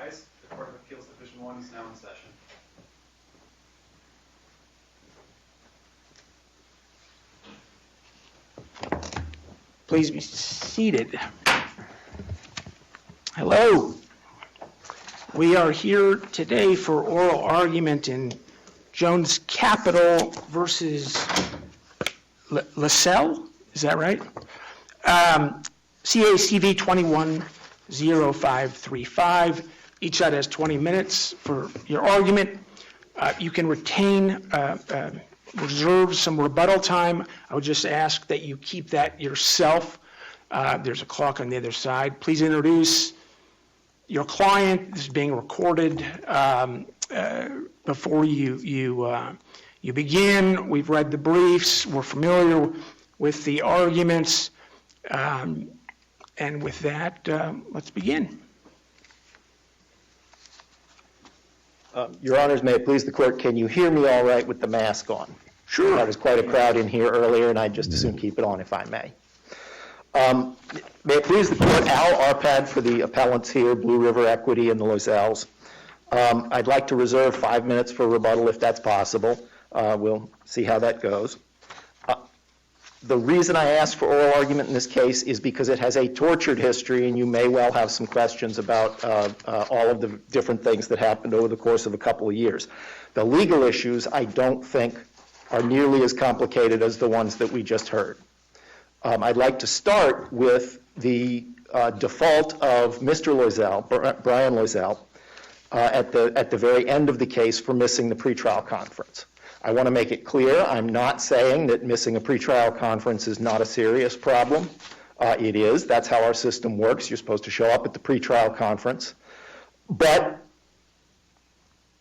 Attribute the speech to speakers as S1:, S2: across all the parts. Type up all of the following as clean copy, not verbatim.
S1: rise. The Court of Appeals Division 1 is now in session.
S2: Please be seated. Hello. We are here today for oral argument in Jones Capital versus Loiselle. Is that right? CV21 0535. Each side has 20 minutes for your argument. You can reserve some rebuttal time. I would just ask that you keep that yourself. There's a clock on the other side. Please introduce your client. This is being recorded. Before you begin, we've read the briefs. We're familiar with the arguments. And with that, let's begin.
S3: Your Honors, may it please the Court, can you hear me all right with the mask on?
S2: Sure.
S3: There was quite a crowd in here earlier, and I'd just as soon keep it on if I may. May it please the Court, Al Arpad for the appellants here, Blue River Equity and the Loiselles. I'd like to reserve 5 minutes for rebuttal if that's possible. We'll see how that goes. The reason I asked for oral argument in this case is because it has a tortured history, and you may well have some questions about all of the different things that happened over the course of a couple of years. The legal issues, I don't think, are nearly as complicated as the ones that we just heard. I'd like to start with the default of Mr. Loiselle, Brian Loiselle, at the very end of the case for missing the pretrial conference. I want to make it clear, I'm not saying that missing a pretrial conference is not a serious problem. It is. That's how our system works. You're supposed to show up at the pretrial conference. But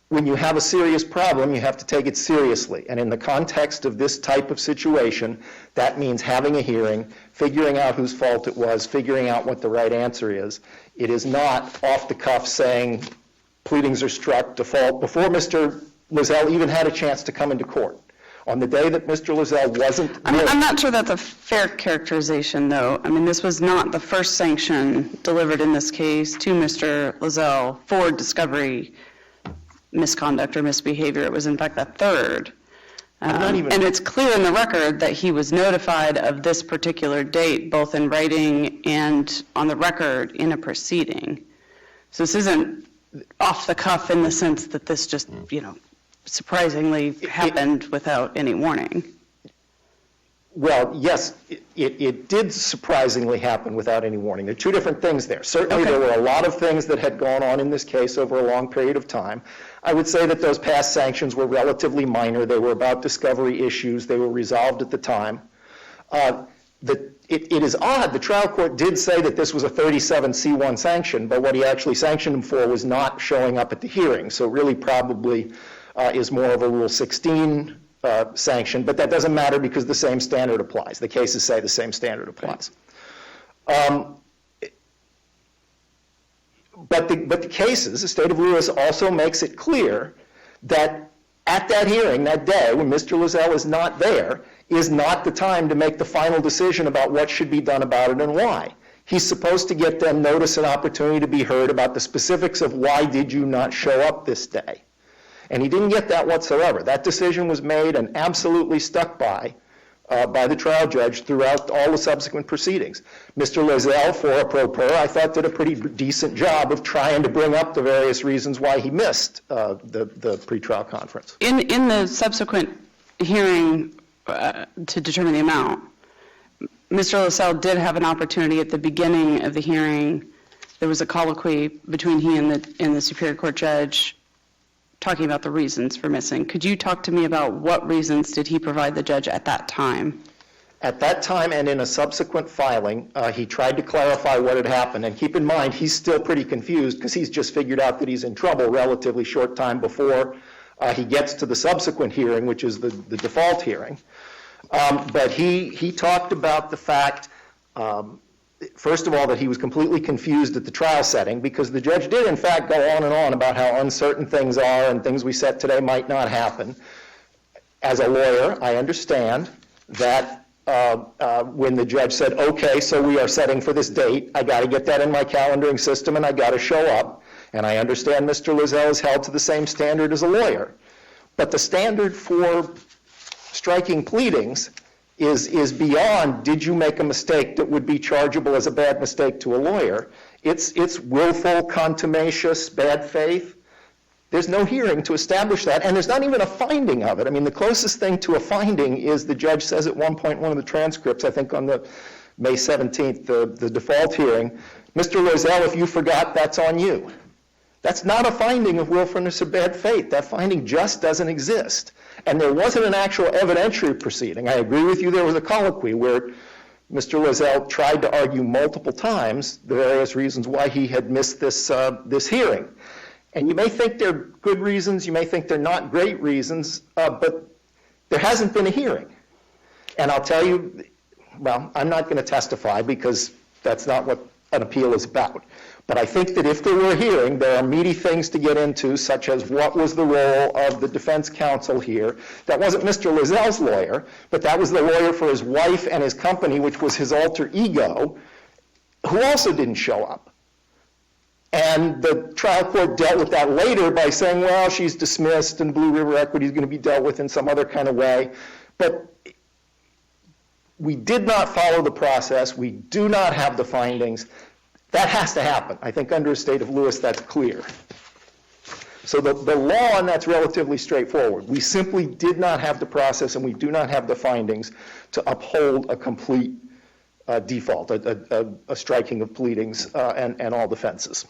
S3: when you have a serious problem, you have to take it seriously. And in the context of this type of situation, that means having a hearing, figuring out whose fault it was, figuring out what the right answer is. It is not off the cuff saying pleadings are struck, default, before Mr. Loiselle even had a chance to come into court. On the day that Mr. Loiselle wasn't there.
S4: I'm not sure that's a fair characterization, though. I mean, this was not the first sanction delivered in this case to Mr. Loiselle for discovery misconduct or misbehavior. It was, in fact, the third. And it's clear in the record that he was notified of this particular date, both in writing and on the record in a proceeding. So this isn't off the cuff in the sense that this just, surprisingly happened without any warning.
S3: Well, yes, it did surprisingly happen without any warning. There are two different things there. Certainly There were a lot of things that had gone on in this case over a long period of time. I would say that those past sanctions were relatively minor. They were about discovery issues. They were resolved at the time. It is odd. The trial court did say that this was a 37C1 sanction, but what he actually sanctioned him for was not showing up at the hearing. So really probably is more of a Rule 16 sanction, but that doesn't matter because the same standard applies. The cases say the same standard applies. But the cases, the state of Lewis also makes it clear that at that hearing, that day, when Mr. Loiselle is not there, is not the time to make the final decision about what should be done about it and why. He's supposed to get then notice and opportunity to be heard about the specifics of why did you not show up this day. And he didn't get that whatsoever. That decision was made and absolutely stuck by the trial judge throughout all the subsequent proceedings. Mr. Loiselle, for a pro per, I thought did a pretty decent job of trying to bring up the various reasons why he missed the pretrial conference.
S4: In the subsequent hearing to determine the amount, Mr. Loiselle did have an opportunity at the beginning of the hearing. There was a colloquy between he and the Superior Court judge talking about the reasons for missing. Could you talk to me about what reasons did he provide the judge at that time?
S3: At that time and in a subsequent filing, he tried to clarify what had happened. And keep in mind, he's still pretty confused because he's just figured out that he's in trouble relatively short time before he gets to the subsequent hearing, which is the default hearing. But he talked about the fact, first of all, that he was completely confused at the trial setting because the judge did, in fact, go on and on about how uncertain things are and things we said today might not happen. As a lawyer, I understand that when the judge said, okay, so we are setting for this date, I got to get that in my calendaring system and I got to show up. And I understand Mr. Loiselle is held to the same standard as a lawyer. But the standard for striking pleadings is beyond, did you make a mistake that would be chargeable as a bad mistake to a lawyer? It's willful, contumacious, bad faith. There's no hearing to establish that, and there's not even a finding of it. I mean, the closest thing to a finding is the judge says at one point in one of the transcripts, I think on the May 17th, the default hearing, Mr. Loiselle, if you forgot, that's on you. That's not a finding of willfulness or bad faith. That finding just doesn't exist. And there wasn't an actual evidentiary proceeding. I agree with you, there was a colloquy where Mr. Loiselle tried to argue multiple times the various reasons why he had missed this hearing. And you may think they're good reasons, you may think they're not great reasons, but there hasn't been a hearing. And I'll tell you, well, I'm not going to testify because that's not what an appeal is about. But I think that if there were a hearing, there are meaty things to get into, such as what was the role of the defense counsel here. That wasn't Mr. Loiselle's lawyer, but that was the lawyer for his wife and his company, which was his alter ego, who also didn't show up. And the trial court dealt with that later by saying, well, she's dismissed and Blue River Equity is going to be dealt with in some other kind of way. But we did not follow the process. We do not have the findings. That has to happen. I think under a state of Lewis, that's clear. So the law on that's relatively straightforward. We simply did not have the process and we do not have the findings to uphold a complete default, a striking of pleadings and all defenses.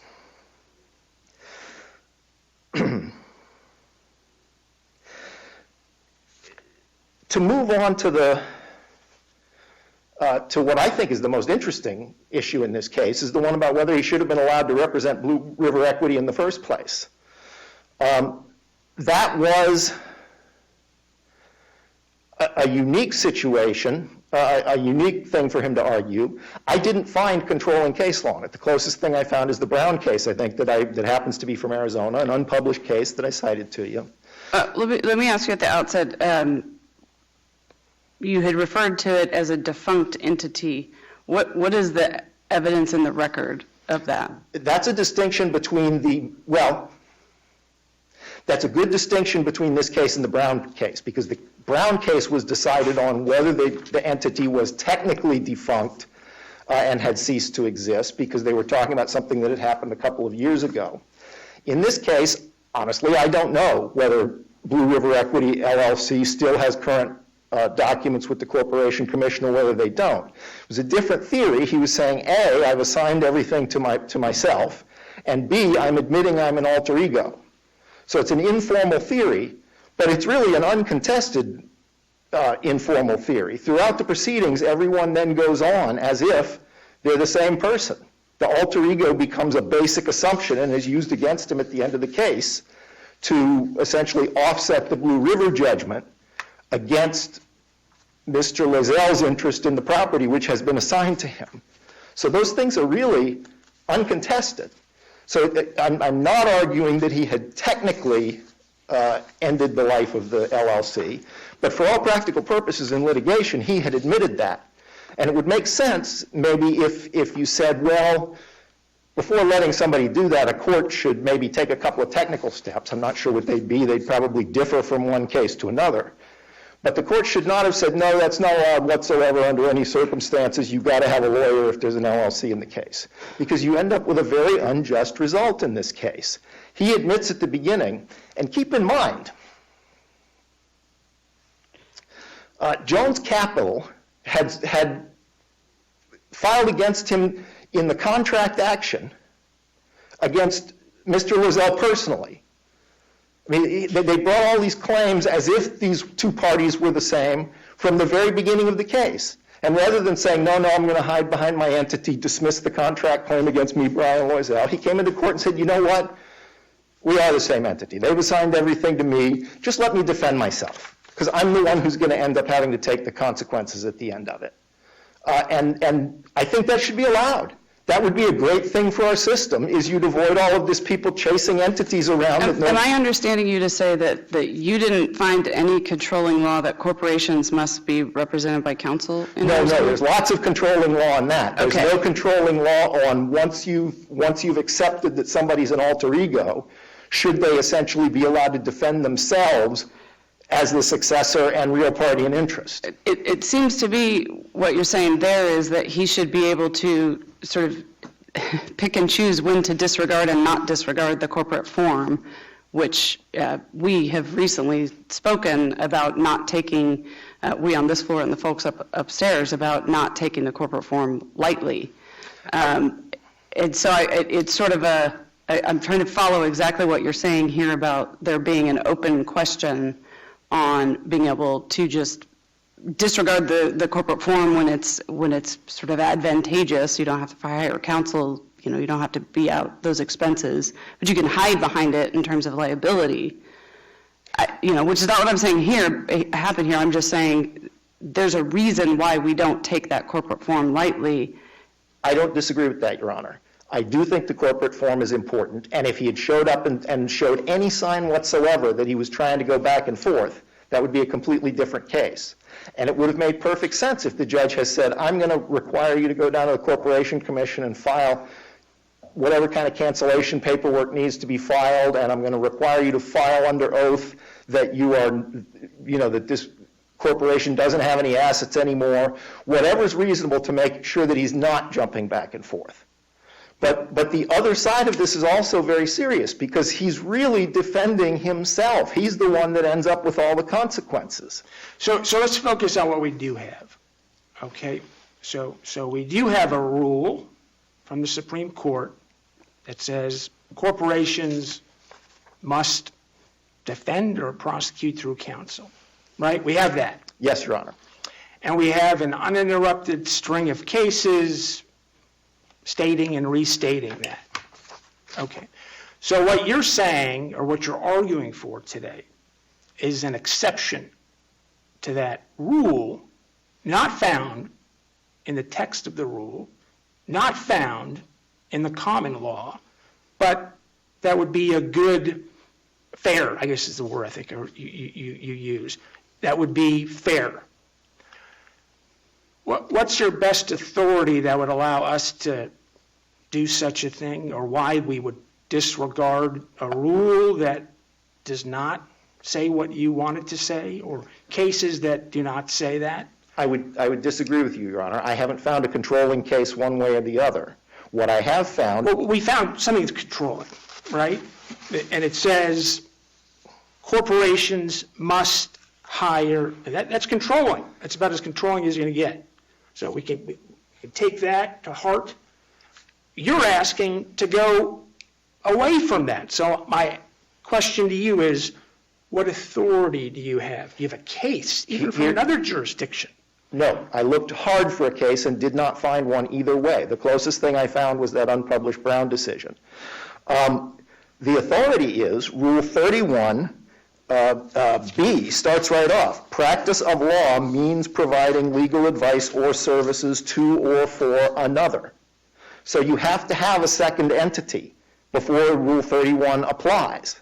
S3: To move on to to what I think is the most interesting issue in this case is the one about whether he should have been allowed to represent Blue River Equity in the first place. That was a unique situation, a unique thing for him to argue. I didn't find controlling case law on it. The closest thing I found is the Brown case, I think, that happens to be from Arizona, an unpublished case that I cited to you.
S4: Let me ask you at the outset, you had referred to it as a defunct entity. What is the evidence in the record of that?
S3: That's a distinction between that's a good distinction between this case and the Brown case, because the Brown case was decided on whether the entity was technically defunct and had ceased to exist, because they were talking about something that had happened a couple of years ago. In this case, honestly, I don't know whether Blue River Equity LLC still has current documents with the Corporation Commission or whether they don't. It was a different theory. He was saying, A, I've assigned everything to myself, and B, I'm admitting I'm an alter ego. So it's an informal theory, but it's really an uncontested informal theory. Throughout the proceedings, everyone then goes on as if they're the same person. The alter ego becomes a basic assumption and is used against him at the end of the case to essentially offset the Blue River judgment against Mr. Loiselle's interest in the property, which has been assigned to him. So those things are really uncontested. So I'm not arguing that he had technically ended the life of the LLC, but for all practical purposes in litigation, he had admitted that. And it would make sense maybe if you said, well, before letting somebody do that, a court should maybe take a couple of technical steps. I'm not sure what they'd be. They'd probably differ from one case to another. But the court should not have said, no, that's not allowed whatsoever under any circumstances. You've got to have a lawyer if there's an LLC in the case. Because you end up with a very unjust result in this case. He admits at the beginning, and keep in mind, Jones Capital had filed against him in the contract action against Mr. Loiselle personally. I mean, they brought all these claims as if these two parties were the same from the very beginning of the case. And rather than saying, no, I'm going to hide behind my entity, dismiss the contract claim against me, Brian Loiselle, he came into court and said, you know what? We are the same entity. They've assigned everything to me. Just let me defend myself, because I'm the one who's going to end up having to take the consequences at the end of it. And I think that should be allowed. That would be a great thing for our system, is you'd avoid all of this people chasing entities around.
S4: Am I understanding you to say that you didn't find any controlling law that corporations must be represented by counsel?
S3: No, there's lots of controlling law on that. There's
S4: Okay.
S3: no controlling law on once you've accepted that somebody's an alter ego, should they essentially be allowed to defend themselves as the successor and real party in interest.
S4: It seems to be what you're saying there is that he should be able to sort of pick and choose when to disregard and not disregard the corporate form, which we have recently spoken about not taking, we on this floor and the folks upstairs, about not taking the corporate form lightly. And so it's sort of I'm trying to follow exactly what you're saying here about there being an open question on being able to just disregard the corporate form when it's sort of advantageous. You don't have to hire counsel, you don't have to be out those expenses, but you can hide behind it in terms of liability. Which is not what I'm saying here, happened here. I'm just saying there's a reason why we don't take that corporate form lightly.
S3: I don't disagree with that, Your Honor. I do think the corporate form is important, and if he had showed up and showed any sign whatsoever that he was trying to go back and forth, that would be a completely different case. And it would have made perfect sense if the judge has said, I'm going to require you to go down to the Corporation Commission and file whatever kind of cancellation paperwork needs to be filed, and I'm going to require you to file under oath that you are, that this corporation doesn't have any assets anymore, whatever's reasonable to make sure that he's not jumping back and forth. But the other side of this is also very serious because he's really defending himself. He's the one that ends up with all the consequences.
S2: So let's focus on what we do have. Okay? So we do have a rule from the Supreme Court that says corporations must defend or prosecute through counsel. Right? We have that.
S3: Yes, Your Honor.
S2: And we have an uninterrupted string of cases stating and restating that. Okay. So what you're saying, or what you're arguing for today, is an exception to that rule, not found in the text of the rule, not found in the common law, but that would be a good, fair, I guess is the word I think you use. That would be fair. What's your best authority that would allow us to do such a thing, or why we would disregard a rule that does not say what you want it to say, or cases that do not say that?
S3: I would disagree with you, Your Honor. I haven't found a controlling case one way or the other. What I have found...
S2: Well, we found something that's controlling, right? And it says corporations must hire, that's controlling. That's about as controlling as you're going to get. So we can take that to heart. You're asking to go away from that. So my question to you is, what authority do you have? Do you have a case, even from another jurisdiction?
S3: No, I looked hard for a case and did not find one either way. The closest thing I found was that unpublished Brown decision. The authority is Rule 31. B starts right off. Practice of law means providing legal advice or services to or for another. So you have to have a second entity before Rule 31 applies.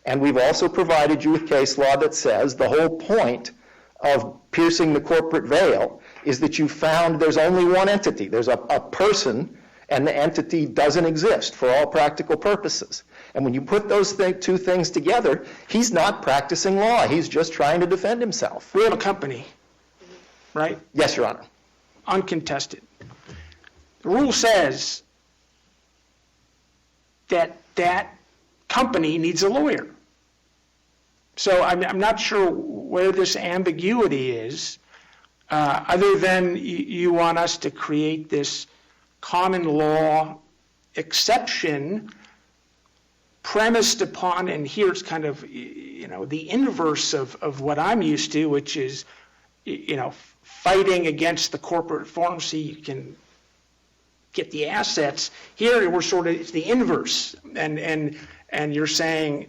S3: And we've also provided you with case law that says the whole point of piercing the corporate veil is that you found there's only one entity. There's a person, and the entity doesn't exist for all practical purposes. And when you put those two things together, he's not practicing law. He's just trying to defend himself.
S2: We have a company, right?
S3: Yes, Your Honor.
S2: Uncontested. The rule says that that company needs a lawyer. So I'm not sure where this ambiguity is, other than you want us to create this common law exception premised upon, and here's kind of, the inverse of what I'm used to, which is, fighting against the corporate form so you can get the assets. Here we're it's the inverse, and you're saying,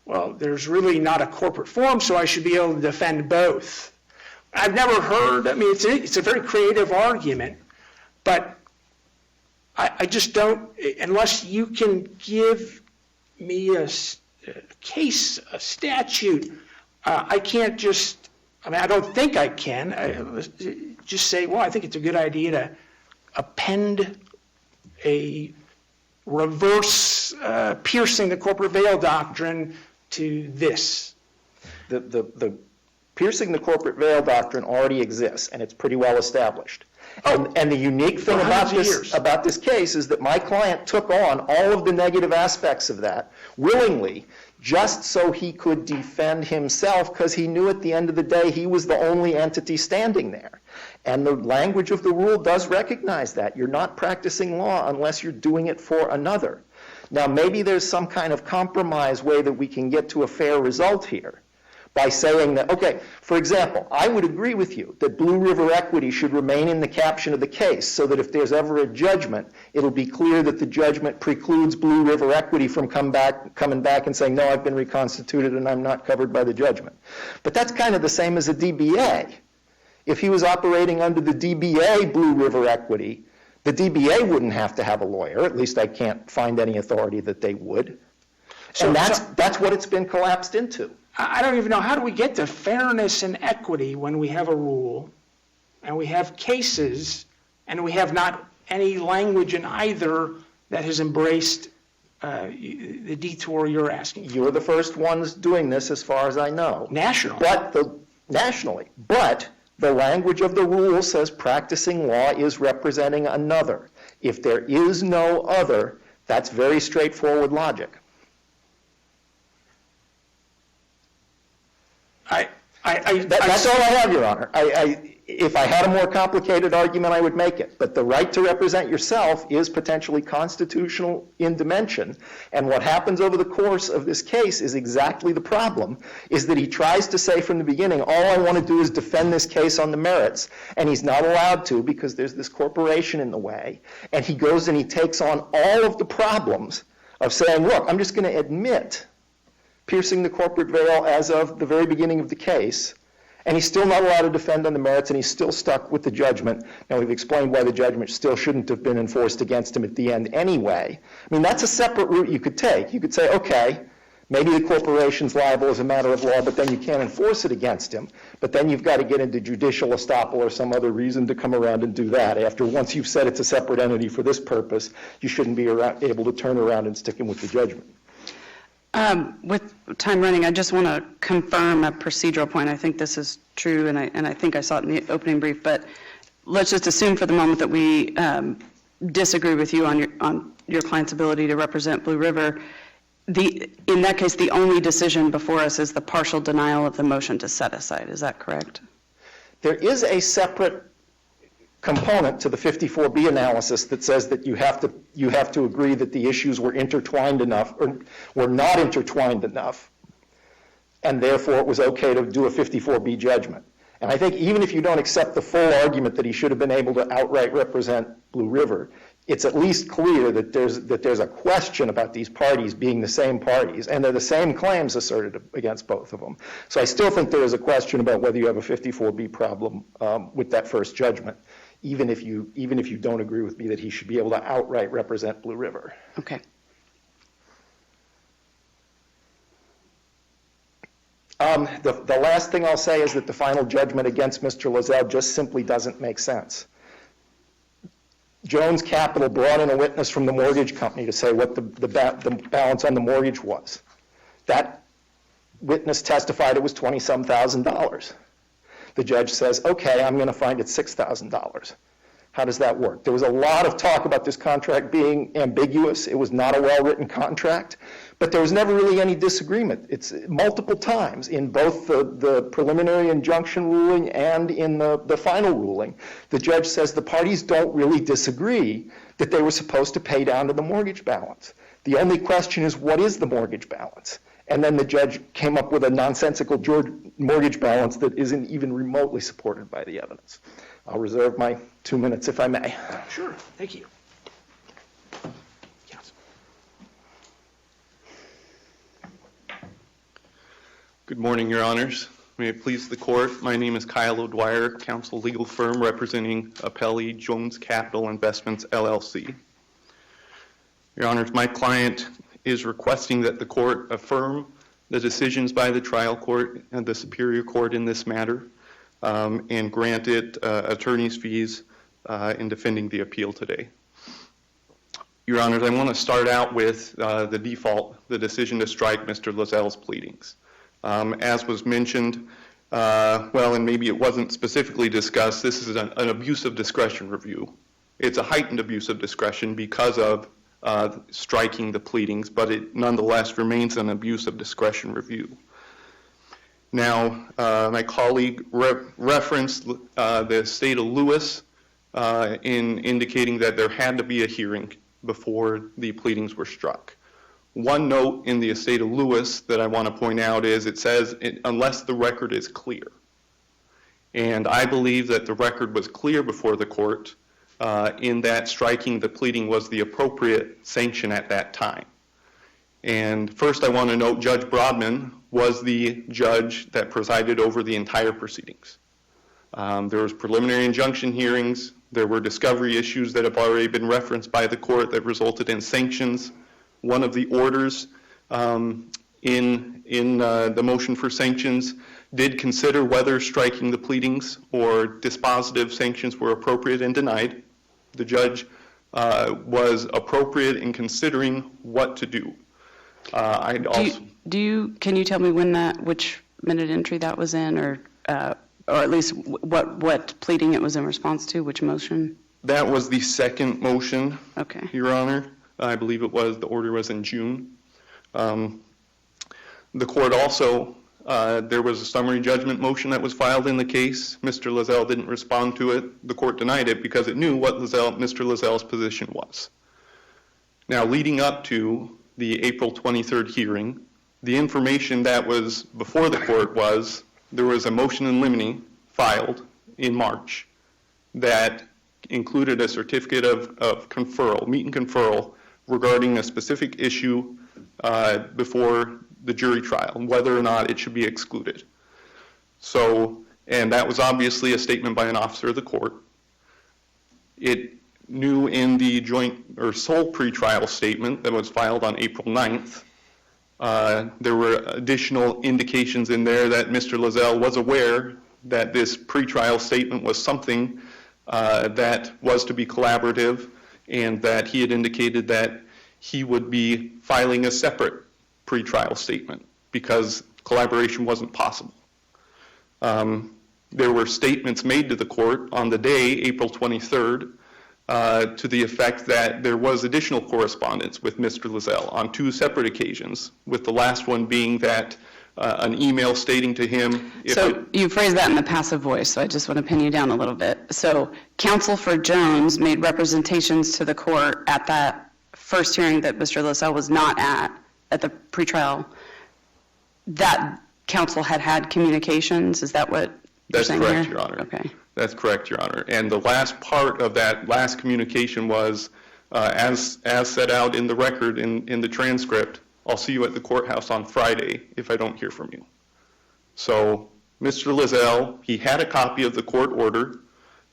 S2: well, there's really not a corporate form, so I should be able to defend both. I've never heard, it's a very creative argument, but I just don't, unless you can give me a case, a statute, I can't just, I don't think I can just say, well, I think it's a good idea to append a reverse piercing the corporate veil doctrine to this.
S3: The piercing the corporate veil doctrine already exists, and it's pretty well established. And the unique thing about this case is that my client took on all of the negative aspects of that willingly, just so he could defend himself, because he knew at the end of the day he was the only entity standing there. And the language of the rule does recognize that. You're not practicing law unless you're doing it for another. Now, maybe there's some kind of compromise way that we can get to a fair result here by saying that, okay, for example, I would agree with you that Blue River Equity should remain in the caption of the case so that if there's ever a judgment, it'll be clear that the judgment precludes Blue River Equity from coming back and saying, no, I've been reconstituted and I'm not covered by the judgment. But that's kind of the same as a DBA. If he was operating under the DBA Blue River Equity, the DBA wouldn't have to have a lawyer. At least I can't find any authority that they would. And that's what it's been collapsed into.
S2: I don't even know, how do we get to fairness and equity when we have a rule and we have cases and we have not any language in either that has embraced the detour you're asking?
S3: You're the first ones doing this as far as I know.
S2: Nationally.
S3: Nationally. But the language of the rule says practicing law is representing another. If there is no other, that's very straightforward logic. That's all I have, Your Honor. If I had a more complicated argument, I would make it. But the right to represent yourself is potentially constitutional in dimension. And what happens over the course of this case is exactly the problem, is that he tries to say from the beginning, all I want to do is defend this case on the merits. And he's not allowed to because there's this corporation in the way. And he goes and he takes on all of the problems of saying, look, I'm just going to admit piercing the corporate veil as of the very beginning of the case, and he's still not allowed to defend on the merits, and he's still stuck with the judgment. Now, we've explained why the judgment still shouldn't have been enforced against him at the end anyway. I mean, that's a separate route you could take. You could say, okay, maybe the corporation's liable as a matter of law, but then you can't enforce it against him. But then you've got to get into judicial estoppel or some other reason to come around and do that. Once you've said it's a separate entity for this purpose, you shouldn't be able to turn around and stick him with the judgment.
S4: With time running, I just want to confirm a procedural point. I think this is true, and I think I saw it in the opening brief, but let's just assume for the moment that we disagree with you on your client's ability to represent Blue River. In that case, the only decision before us is the partial denial of the motion to set aside. Is that correct?
S3: There is a separate component to the 54B analysis that says that you have to agree that the issues were intertwined enough or were not intertwined enough, and therefore it was okay to do a 54B judgment. And I think even if you don't accept the full argument that he should have been able to outright represent Blue River, it's at least clear that there's a question about these parties being the same parties, and they're the same claims asserted against both of them. So I still think there is a question about whether you have a 54B problem with that first judgment, even if you don't agree with me that he should be able to outright represent Blue River.
S4: Okay.
S3: The last thing I'll say is that the final judgment against Mr. Loiselle just simply doesn't make sense. Jones Capital brought in a witness from the mortgage company to say what the balance on the mortgage was. That witness testified it was $20-some thousand. The judge says, okay, I'm going to find it $6,000. How does that work? There was a lot of talk about this contract being ambiguous. It was not a well-written contract, but there was never really any disagreement. It's multiple times in both the preliminary injunction ruling and in the final ruling. The judge says the parties don't really disagree that they were supposed to pay down to the mortgage balance. The only question is, what is the mortgage balance? And then the judge came up with a nonsensical mortgage balance that isn't even remotely supported by the evidence. I'll reserve my 2 minutes if I may.
S2: Sure, thank you.
S5: Good morning, Your Honors. May it please the Court, my name is Kyle O'Dwyer, counsel legal firm representing Appellee Jones Capital Investments, LLC. Your Honors, my client is requesting that the court affirm the decisions by the trial court and the Superior Court in this matter, and grant it attorney's fees in defending the appeal today. Your Honors, I want to start out with the default, the decision to strike Mr. Loiselle's pleadings. As was mentioned, and maybe it wasn't specifically discussed, this is an abuse of discretion review. It's a heightened abuse of discretion because of striking the pleadings, but it nonetheless remains an abuse of discretion review. Now, my colleague referenced the state of Lewis in indicating that there had to be a hearing before the pleadings were struck. One note in the estate of Lewis that I want to point out is it says, unless the record is clear. And I believe that the record was clear before the court in that striking the pleading was the appropriate sanction at that time. And first I want to note Judge Broadman was the judge that presided over the entire proceedings. There was preliminary injunction hearings. There were discovery issues that have already been referenced by the court that resulted in sanctions. One of the orders in the motion for sanctions did consider whether striking the pleadings or dispositive sanctions were appropriate and denied. The judge was appropriate in considering what to do. Can
S4: you tell me which minute entry that was in, or at least what pleading it was in response to, which motion?
S5: That was the second motion,
S4: okay,
S5: Your Honor. I believe the order was in June. The court also, there was a summary judgment motion that was filed in the case. Mr. Loiselle didn't respond to it. The court denied it because it knew what Mr. Loiselle's position was. Now, leading up to the April 23rd hearing, the information that was before the court was there was a motion in limine filed in March that included a certificate of conferral, meet and conferral, regarding a specific issue before the jury trial, whether or not it should be excluded. So, and that was obviously a statement by an officer of the court. It knew in the joint or sole pretrial statement that was filed on April 9th, there were additional indications in there that Mr. Loiselle was aware that this pretrial statement was something that was to be collaborative, and that he had indicated that he would be filing a separate pretrial statement because collaboration wasn't possible. There were statements made to the court on the day, April 23rd, to the effect that there was additional correspondence with Mr. Loiselle on two separate occasions, with the last one being that an email stating to him...
S4: You phrased that in the passive voice, so I just want to pin you down a little bit. So counsel for Jones made representations to the court at that first hearing that Mr. Loiselle was not at the pretrial, that counsel had communications. Is that what you're saying here?
S5: That's correct, Your Honor.
S4: Okay.
S5: That's correct, Your Honor. And the last part of that last communication was, as set out in the record in the transcript, I'll see you at the courthouse on Friday if I don't hear from you. So Mr. Loiselle, he had a copy of the court order.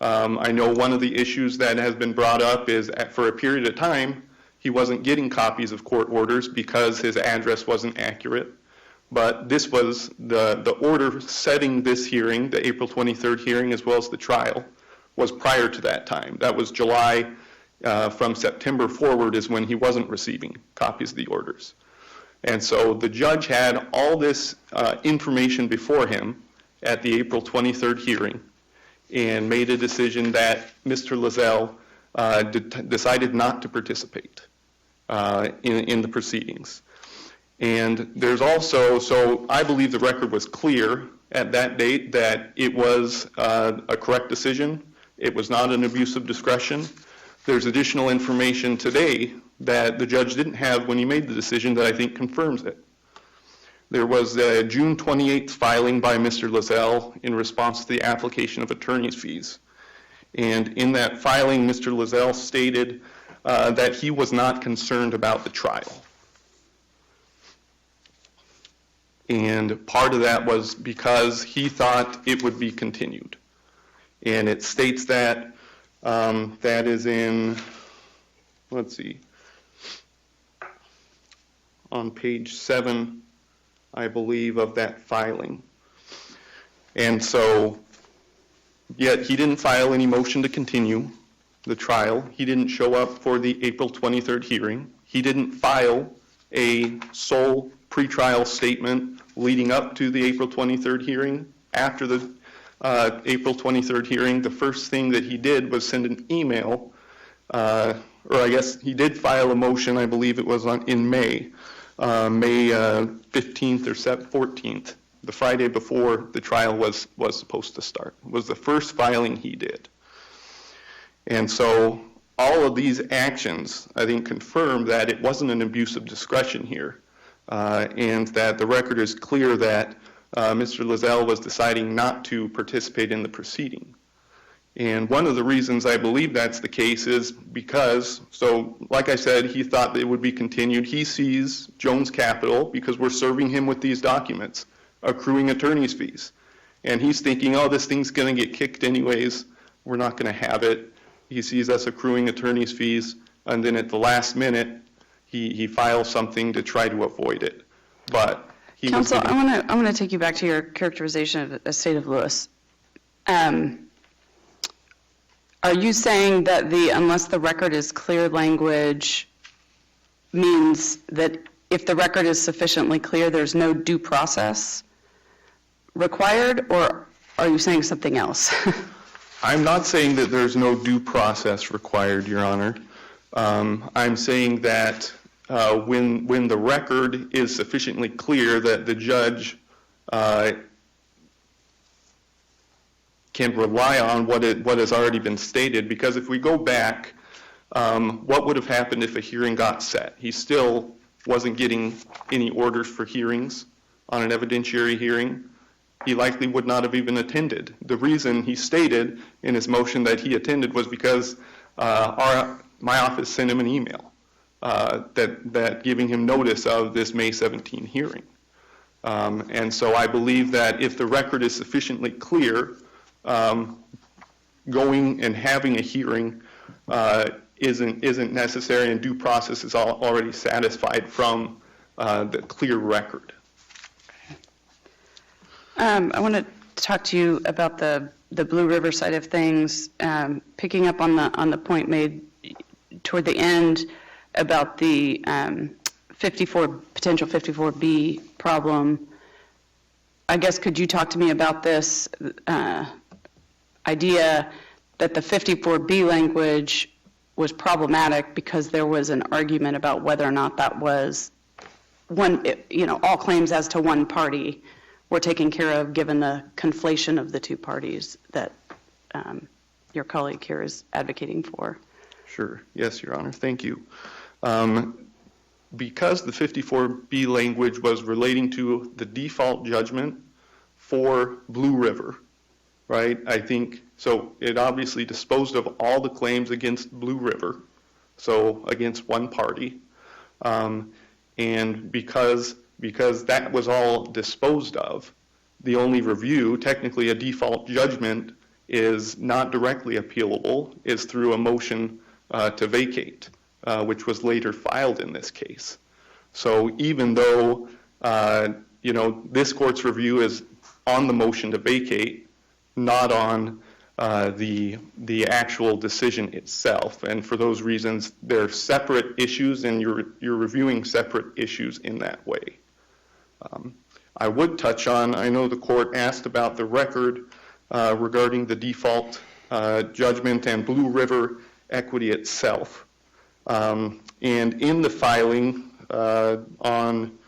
S5: I know one of the issues that has been brought up is for a period of time, he wasn't getting copies of court orders because his address wasn't accurate. But this was the order setting this hearing, the April 23rd hearing, as well as the trial, was prior to that time. That was July. From September forward is when he wasn't receiving copies of the orders. And so the judge had all this information before him at the April 23rd hearing and made a decision that Mr. Loiselle decided not to participate in the proceedings. And there's also, so I believe the record was clear at that date that it was a correct decision. It was not an abuse of discretion. There's additional information today that the judge didn't have when he made the decision that I think confirms it. There was a June 28th filing by Mr. Loiselle in response to the application of attorney's fees. And in that filing, Mr. Loiselle stated that he was not concerned about the trial. And part of that was because he thought it would be continued. And it states that, that is in, let's see, on page 7, I believe, of that filing. And so, yet he didn't file any motion to continue the trial. He didn't show up for the April 23rd hearing. He didn't file a sole pretrial statement leading up to the April 23rd hearing. After the April 23rd hearing, the first thing that he did was send an email, or I guess he did file a motion, I believe it was in May 15th or 14th, the Friday before the trial was supposed to start. It was the first filing he did. And so all of these actions, I think, confirm that it wasn't an abuse of discretion here, and that the record is clear that Mr. Loiselle was deciding not to participate in the proceeding. And one of the reasons I believe that's the case is because, so like I said, he thought that it would be continued. He sees Jones Capital, because we're serving him with these documents, accruing attorney's fees. And he's thinking, oh, this thing's going to get kicked anyways. We're not going to have it. He sees us accruing attorney's fees, and then at the last minute, he files something to try to avoid it. But he
S4: Counsel,
S5: was
S4: I want to take you back to your characterization of the state of Lewis. Are you saying that unless the record is clear language means that if the record is sufficiently clear, there's no due process required, or are you saying something else?
S5: I'm not saying that there's no due process required, Your Honor. I'm saying that when the record is sufficiently clear that the judge can rely on what has already been stated, because if we go back, what would have happened if a hearing got set? He still wasn't getting any orders for hearings on an evidentiary hearing. He likely would not have even attended. The reason he stated in his motion that he attended was because my office sent him an email that giving him notice of this May 17 hearing. And so I believe that if the record is sufficiently clear, going and having a hearing isn't necessary, and due process is already satisfied from the clear record.
S4: I want to talk to you about the Blue River side of things, picking up on the point made toward the end about the potential 54B problem. I guess could you talk to me about this idea that the 54B language was problematic because there was an argument about whether or not that was all claims as to one party were taken care of given the conflation of the two parties that your colleague here is advocating for?
S5: Sure. Yes, Your Honor. Thank you. Because the 54B language was relating to the default judgment for Blue River, right? I think, so it obviously disposed of all the claims against Blue River, so against one party. And because that was all disposed of, the only review, technically a default judgment, is not directly appealable, is through a motion to vacate, which was later filed in this case. So even though, this court's review is on the motion to vacate, not on the actual decision itself. And for those reasons, they're separate issues, and you're reviewing separate issues in that way. I would touch on, I know the court asked about the record regarding the default judgment and Blue River equity itself. And in the filing on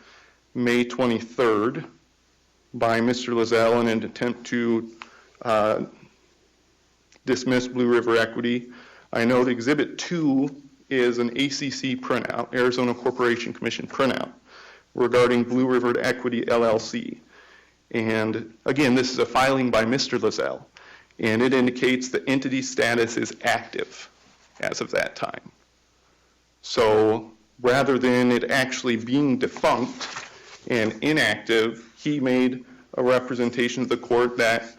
S5: May 23rd by Mr. Loiselle in an attempt to dismiss Blue River equity, I know that Exhibit 2 is an ACC printout, Arizona Corporation Commission printout, regarding Blue River Equity LLC. And again, this is a filing by Mr. Loiselle, and it indicates the entity status is active as of that time. So rather than it actually being defunct and inactive, he made a representation to the court that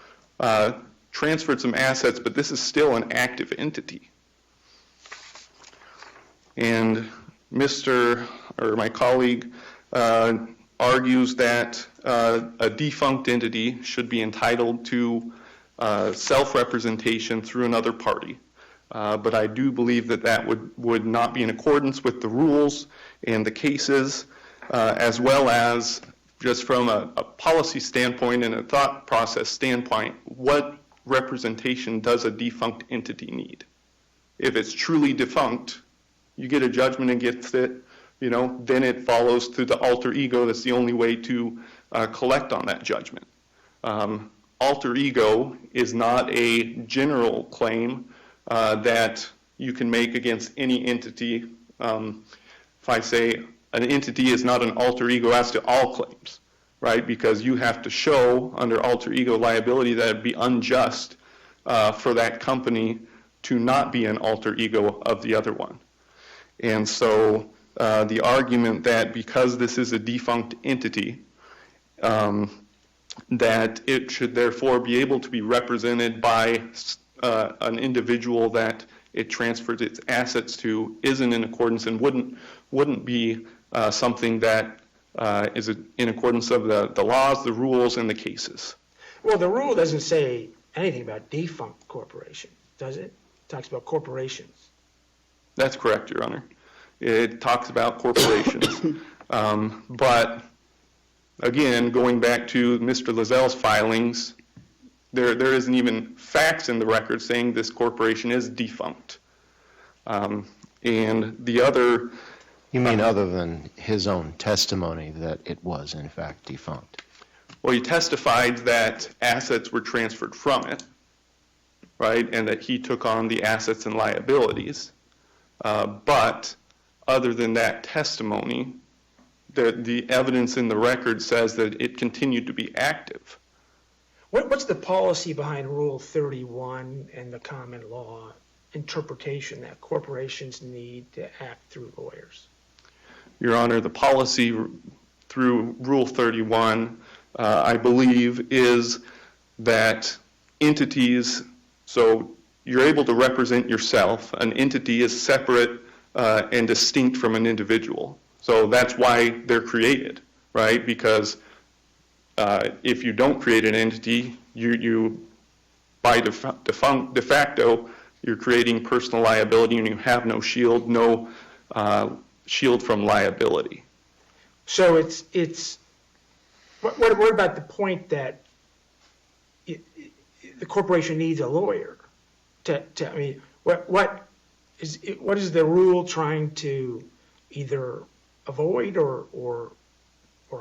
S5: transferred some assets, but this is still an active entity. And my colleague argues that a defunct entity should be entitled to self-representation through another party. But I do believe that that would not be in accordance with the rules and the cases, as well as just from a policy standpoint and a thought process standpoint, what representation does a defunct entity need? If it's truly defunct, you get a judgment against it, then it follows through the alter ego. That's the only way to collect on that judgment. Alter ego is not a general claim that you can make against any entity. If I say an entity is not an alter ego as to all claims, right? Because you have to show under alter ego liability that it'd be unjust for that company to not be an alter ego of the other one. And so the argument that because this is a defunct entity, that it should therefore be able to be represented by an individual that it transfers its assets to isn't in accordance and wouldn't be something that is in accordance of the laws, the rules, and the cases.
S2: Well, the rule doesn't say anything about defunct corporation, does it? It talks about corporations.
S5: That's correct, Your Honor. It talks about corporations. But again, going back to Mr. Loiselle's filings, there isn't even facts in the record saying this corporation is defunct. And the other...
S6: You mean other than his own testimony that it was in fact defunct?
S5: Well, he testified that assets were transferred from it, right, and that he took on the assets and liabilities. But other than that testimony, the evidence in the record says that it continued to be active.
S2: What's the policy behind Rule 31 and the common law interpretation that corporations need to act through lawyers?
S5: Your Honor, the policy through Rule 31, I believe, is that entities, so you're able to represent yourself. An entity is separate and distinct from an individual. So that's why they're created, right? Because if you don't create an entity, you by de facto, you're creating personal liability and you have no shield, shield from liability.
S2: So what about the point that the corporation needs a lawyer? I mean, what is the rule trying to either avoid or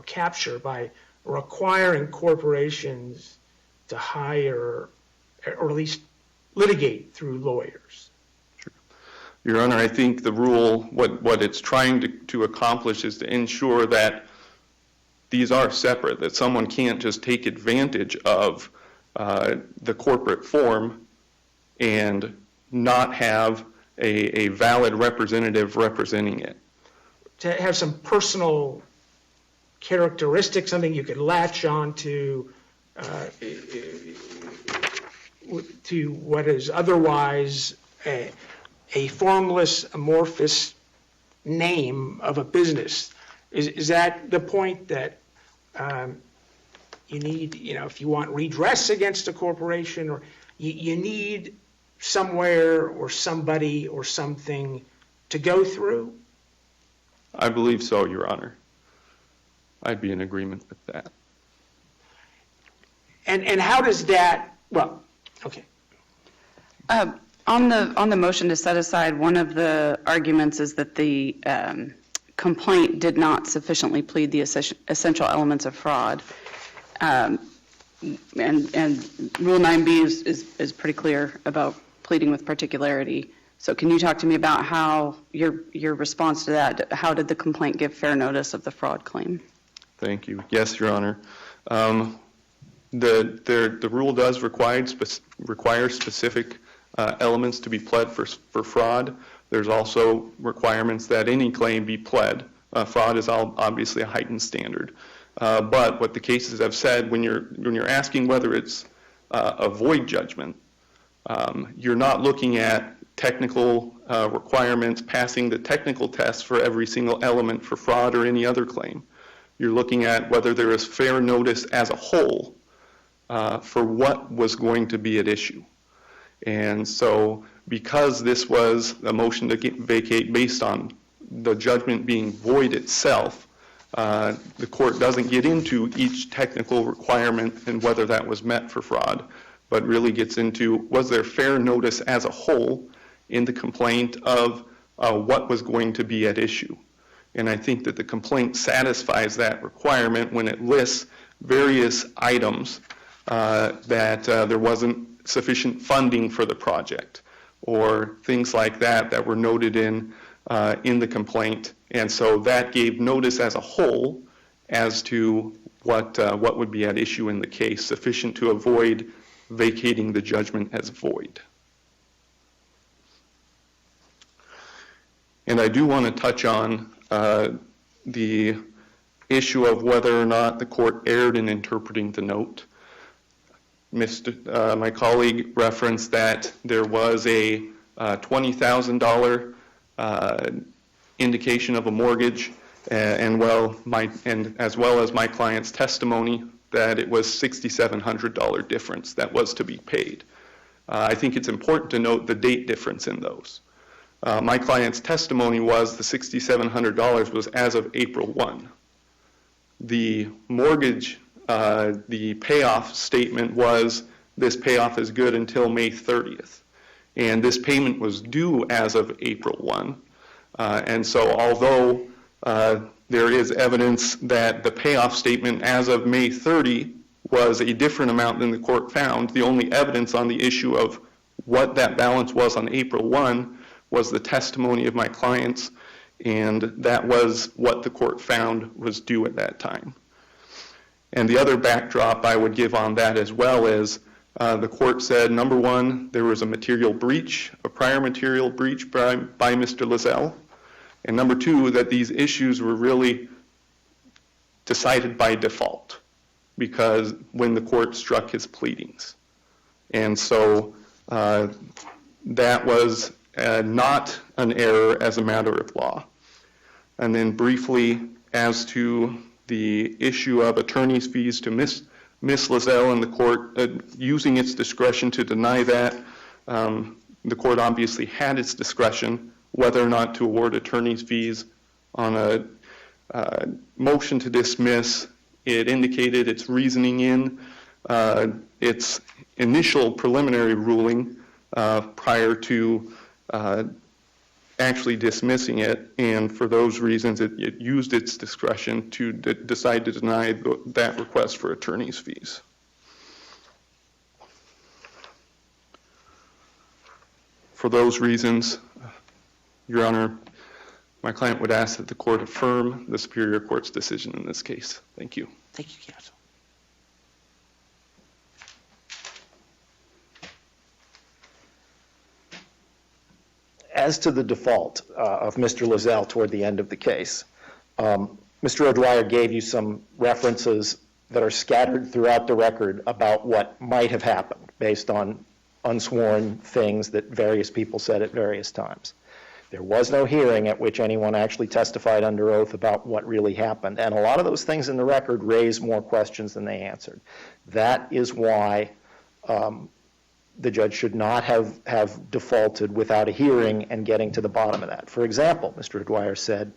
S2: capture by requiring corporations to hire or at least litigate through lawyers?
S5: Your Honor, I think the rule, what it's trying to accomplish is to ensure that these are separate, that someone can't just take advantage of the corporate form and not have a valid representative representing it.
S2: To have some personal characteristics, something you could latch on to what is otherwise a formless, amorphous name of a business. Is that the point that you need, if you want redress against a corporation, or you need somewhere or somebody or something to go through?
S5: I believe so, Your Honor. I'd be in agreement with that.
S2: And how does that, well, okay.
S4: On the motion to set aside, one of the arguments is that the complaint did not sufficiently plead the essential elements of fraud. And Rule 9b is pretty clear about pleading with particularity. So can you talk to me about how your response to that, how did the complaint give fair notice of the fraud claim?
S5: Thank you. Yes, Your Honor. The rule does require specific elements to be pled for fraud. There's also requirements that any claim be pled. Fraud is obviously a heightened standard. But what the cases have said, when you're asking whether it's a void judgment, you're not looking at technical requirements, passing the technical test for every single element for fraud or any other claim. You're looking at whether there is fair notice as a whole for what was going to be at issue. And so because this was a motion to vacate based on the judgment being void itself, the court doesn't get into each technical requirement and whether that was met for fraud, but really gets into was there fair notice as a whole in the complaint of what was going to be at issue. And I think that the complaint satisfies that requirement when it lists various items that there wasn't sufficient funding for the project or things like that that were noted in the complaint. And so that gave notice as a whole as to what would be at issue in the case, sufficient to avoid vacating the judgment as void. And I do want to touch on the issue of whether or not the court erred in interpreting the note. My colleague referenced that there was a $20,000 indication of a mortgage, and as well as my client's testimony that it was $6,700 difference that was to be paid. I think it's important to note the date difference in those. My client's testimony was the $6,700 was as of April 1. The mortgage, the payoff statement was this payoff is good until May 30th. And this payment was due as of April 1. And so although there is evidence that the payoff statement as of May 30 was a different amount than the court found, the only evidence on the issue of what that balance was on April 1 was the testimony of my clients, and that was what the court found was due at that time. And the other backdrop I would give on that as well is the court said, number one, there was a material breach, a prior material breach by Mr. Loiselle, and number two, that these issues were really decided by default because when the court struck his pleadings. And so that was not an error as a matter of law. And then briefly, as to the issue of attorney's fees to Miss Loiselle and the court using its discretion to deny that, the court obviously had its discretion whether or not to award attorney's fees on a motion to dismiss. It indicated its reasoning in its initial preliminary ruling prior to actually dismissing it, and for those reasons it used its discretion to decide to deny that request for attorney's fees. For those reasons, Your Honor, my client would ask that the court affirm the Superior Court's decision in this case. Thank you.
S2: Thank you, counsel.
S3: As to the default of Mr. Loiselle toward the end of the case, Mr. O'Dwyer gave you some references that are scattered throughout the record about what might have happened based on unsworn things that various people said at various times. There was no hearing at which anyone actually testified under oath about what really happened, and a lot of those things in the record raise more questions than they answered. That is why the judge should not have defaulted without a hearing and getting to the bottom of that. For example, Mr. O'Dwyer said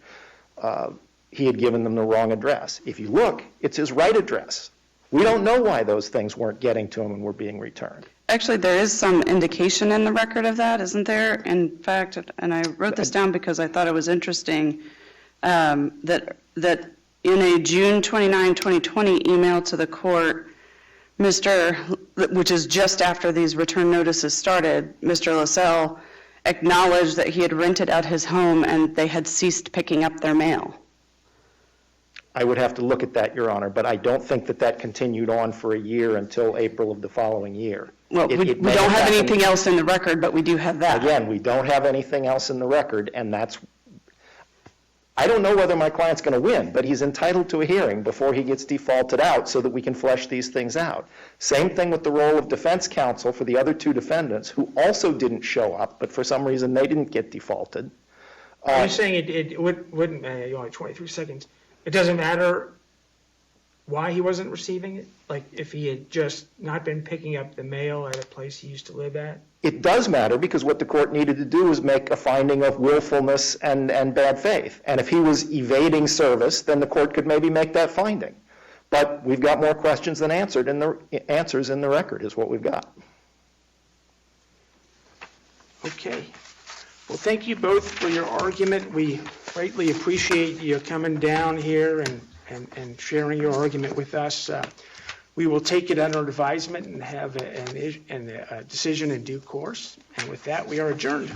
S3: he had given them the wrong address. If you look, it's his right address. We don't know why those things weren't getting to him and were being returned.
S4: Actually, there is some indication in the record of that, isn't there? In fact, and I wrote this down because I thought it was interesting, that in a June 29, 2020 email to the court, which is just after these return notices started, Mr. Loiselle acknowledged that he had rented out his home and they had ceased picking up their mail.
S3: I would have to look at that, Your Honor, but I don't think that continued on for a year until April of the following year.
S4: Well, we don't have anything else in the record, but we do have that.
S3: Again, we don't have anything else in the record, and I don't know whether my client's going to win, but he's entitled to a hearing before he gets defaulted out so that we can flesh these things out. Same thing with the role of defense counsel for the other two defendants who also didn't show up, but for some reason they didn't get defaulted.
S2: Are you saying it wouldn't, you only 23 seconds, it doesn't matter why he wasn't receiving it? Like if he had just not been picking up the mail at a place he used to live at?
S3: It does matter because what the court needed to do was make a finding of willfulness and bad faith. And if he was evading service, then the court could maybe make that finding. But we've got more questions than answers in the record is what we've got.
S2: Okay. Well, thank you both for your argument. We greatly appreciate you coming down here and sharing your argument with us. We will take it under advisement and have a decision in due course. And with that, we are adjourned.